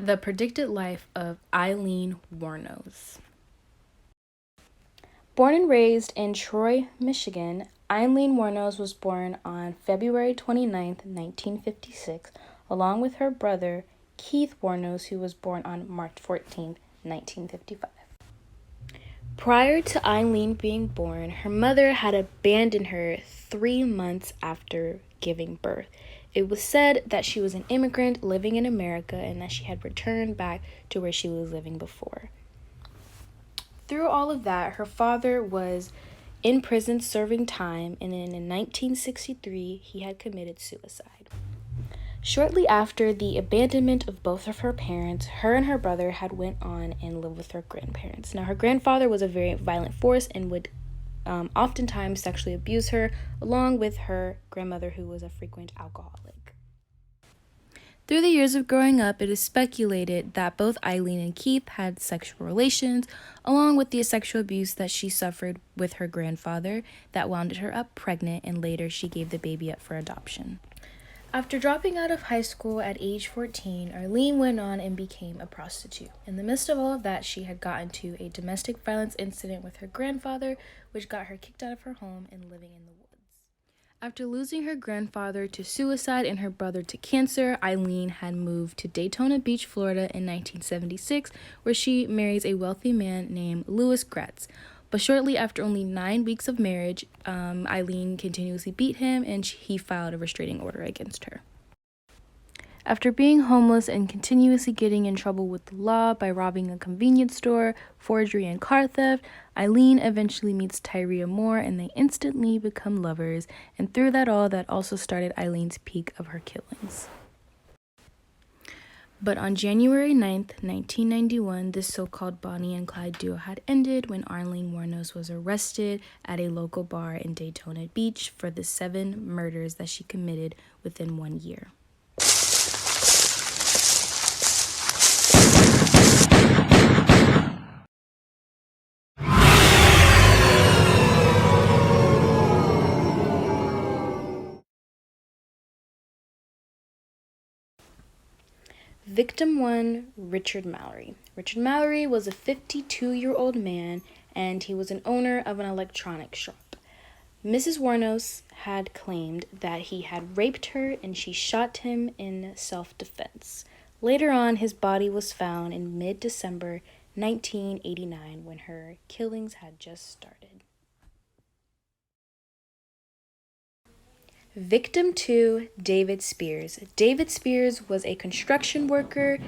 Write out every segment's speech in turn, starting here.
The predicted life of Aileen Wuornos. Born and raised in Troy, Michigan, Aileen Wuornos was born on February 29th, 1956, along with her brother, Keith Wuornos, who was born on March 14th, 1955. Prior to Aileen being born, her mother had abandoned her 3 months after giving birth. It was said that she was an immigrant living in America and that she had returned back to where she was living before. Through all of that, her father was in prison serving time, and then in 1963, he had committed suicide. Shortly after the abandonment of both of her parents, her and her brother had went on and lived with her grandparents. Now, her grandfather was a very violent force and would oftentimes sexually abuse her, along with her grandmother, who was a frequent alcoholic. Through the years of growing up, it is speculated that both Aileen and Keith had sexual relations, along with the sexual abuse that she suffered with her grandfather that wound her up pregnant, and later she gave the baby up for adoption. After dropping out of high school at age 14, Aileen went on and became a prostitute. In the midst of all of that, she had gotten into a domestic violence incident with her grandfather, which got her kicked out of her home and living in the woods. After losing her grandfather to suicide and her brother to cancer, Aileen had moved to Daytona Beach, Florida in 1976, where she marries a wealthy man named Louis Gratz. But shortly after only 9 weeks of marriage, Aileen continuously beat him and he filed a restraining order against her. After being homeless and continuously getting in trouble with the law by robbing a convenience store, forgery, and car theft, Aileen eventually meets Tyria Moore and they instantly become lovers, and through that all, that also started Eileen's peak of her killings. But on January 9th, 1991, this so-called Bonnie and Clyde duo had ended when Aileen Wuornos was arrested at a local bar in Daytona Beach for the 7 murders that she committed within 1 year. Victim 1, Richard Mallory. Richard Mallory was a 52-year-old man, and he was an owner of an electronics shop. Mrs. Wuornos had claimed that he had raped her and she shot him in self-defense. Later on, his body was found in mid-December 1989 when her killings had just started. Victim 2, David Spears. David Spears was a construction worker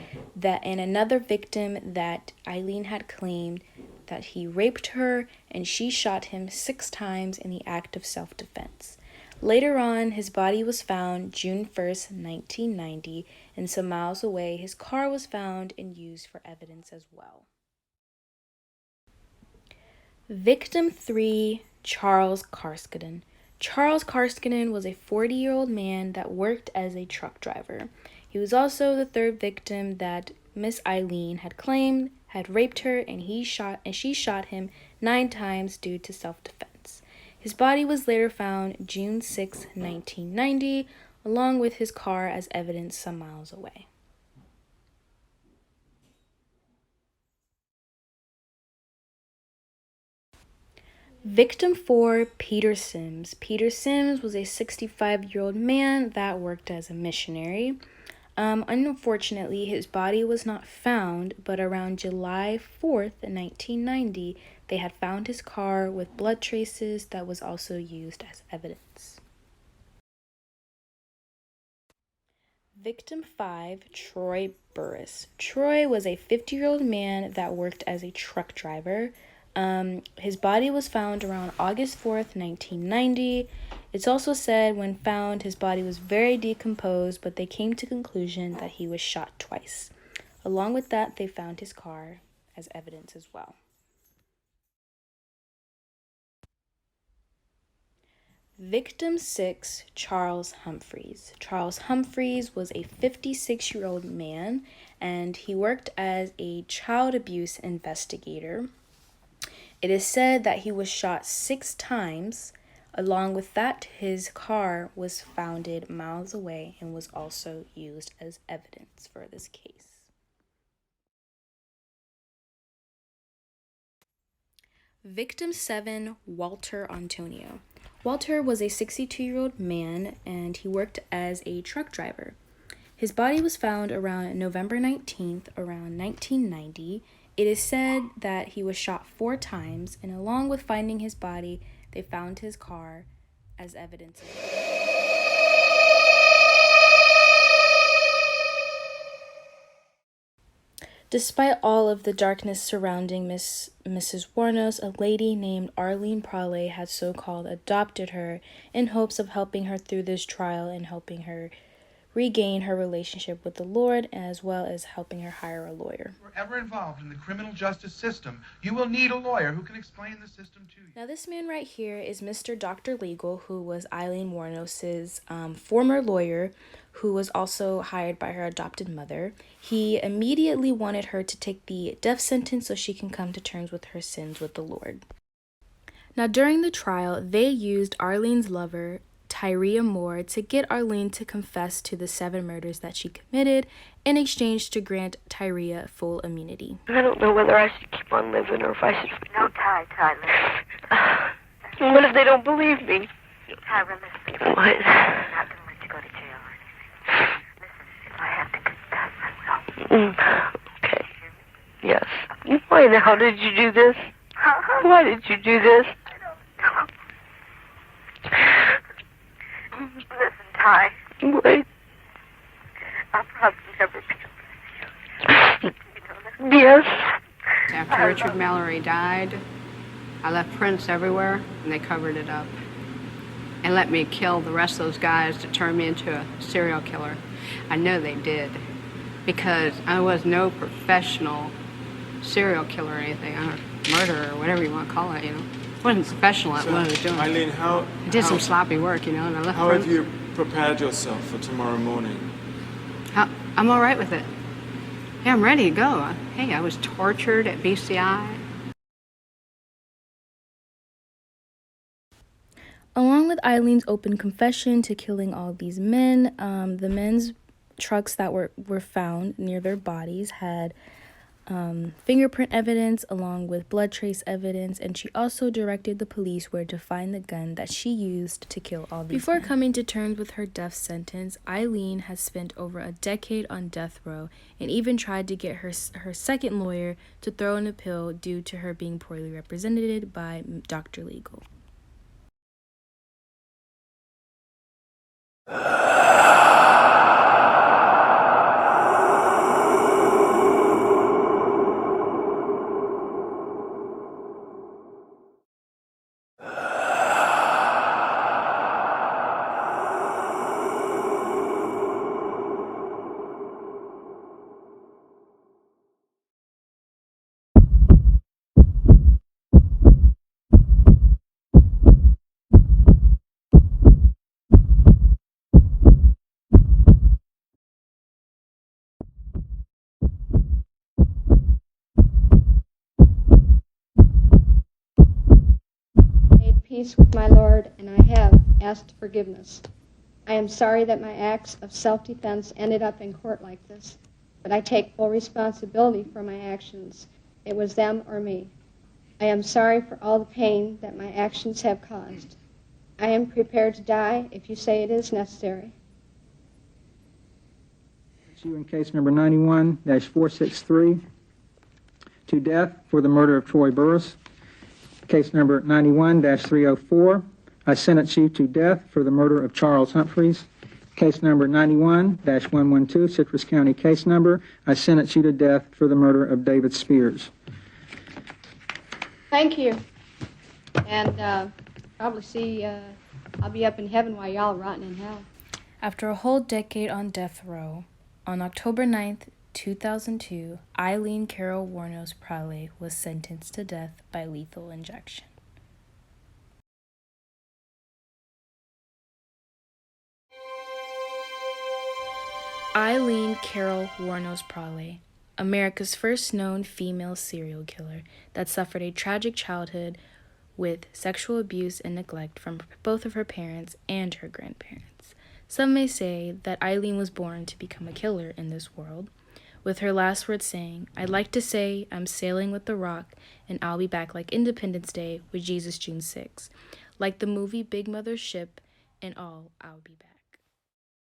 and another victim that Aileen had claimed that he raped her and she shot him 6 times in the act of self-defense. Later on, his body was found June 1st, 1990, and some miles away, his car was found and used for evidence as well. Victim 3, Charles Karskinen. Charles Karskinen was a 40-year-old man that worked as a truck driver. He was also the 3rd victim that Miss Aileen had claimed had raped her, and she shot him 9 times due to self-defense. His body was later found June 6, 1990, along with his car as evidence some miles away. Victim 4, Peter Sims. Peter Sims was a 65-year-old man that worked as a missionary. Unfortunately, his body was not found, but around July 4th, 1990, they had found his car with blood traces that was also used as evidence. Victim 5, Troy Burris. Troy was a 50-year-old man that worked as a truck driver. His body was found around August 4th, 1990. It's also said when found, his body was very decomposed, but they came to the conclusion that he was shot twice. Along with that, they found his car as evidence as well. Victim 6, Charles Humphreys. Charles Humphreys was a 56-year-old man, and he worked as a child abuse investigator. It is said that he was shot 6 times. Along with that, his car was found miles away and was also used as evidence for this case. Victim 7, Walter Antonio. Walter was a 62-year-old man, and he worked as a truck driver. His body was found around November 19th, around 1990. It is said that he was shot 4 times, and along with finding his body, they found his car as evidence of it. Despite all of the darkness surrounding Mrs. Wuornos, a lady named Aileen Prale had so-called adopted her in hopes of helping her through this trial and helping her regain her relationship with the Lord, as well as helping her hire a lawyer. If you're ever involved in the criminal justice system, you will need a lawyer who can explain the system to you. Now, this man right here is Mr. Dr. Legal, who was Aileen Wuornos' former lawyer, who was also hired by her adopted mother. He immediately wanted her to take the death sentence so she can come to terms with her sins with the Lord. Now, during the trial, they used Arlene's lover, Tyria Moore, to get Aileen to confess to the 7 murders that she committed in exchange to grant Tyria full immunity. I don't know whether I should keep on living or if I should... No, Ty, listen. What if they don't believe me? Tyra, listen. What? I'm not going to let you go to jail or anything. Listen, if I have to confess, I will. Okay. Yes. Why the hell did you do this? Why did you do this? I don't know. Listen, Ty. What? I'll probably never be able to see you. You know that? Yes. After Richard Mallory died, I left prints everywhere, and they covered it up. And let me kill the rest of those guys to turn me into a serial killer. I know they did, because I was no professional serial killer or anything, or murderer, or whatever you want to call it, you know. I wasn't professional at what I was doing. Aileen, I did some sloppy work, you know, and I left how prints. have you prepared yourself for tomorrow morning? I'm all right with it. Yeah, I'm ready to go. Hey, I was tortured at BCI. Along with Eileen's open confession to killing all these men, the men's trucks that were found near their bodies had fingerprint evidence along with blood trace evidence, and she also directed the police where to find the gun that she used to kill all these men. Before coming to terms with her death sentence, Aileen has spent over a decade on death row and even tried to get her second lawyer to throw in a pill due to her being poorly represented by Dr. Legal. Peace with my Lord, and I have asked forgiveness. I am sorry that my acts of self-defense ended up in court like this, but I take full responsibility for my actions. It was them or me. I am sorry for all the pain that my actions have caused. I am prepared to die if you say it is necessary. You in case number 91-463 to death for the murder of Troy Burris. Case number 91-304, I sentence you to death for the murder of Charles Humphreys. Case number 91-112, Citrus County case number, I sentence you to death for the murder of David Spears. Thank you. And probably see, I'll be up in heaven while y'all are rotting in hell. After a whole decade on death row, on October 9th, 2002, Aileen Carol Wuornos Prale was sentenced to death by lethal injection. Aileen Carol Wuornos Prale, America's first known female serial killer that suffered a tragic childhood with sexual abuse and neglect from both of her parents and her grandparents. Some may say that Aileen was born to become a killer in this world. with her last words saying, "I'd like to say I'm sailing with the rock, and I'll be back like Independence Day with Jesus June 6. Like the movie Big Mother's Ship, and all, I'll be back."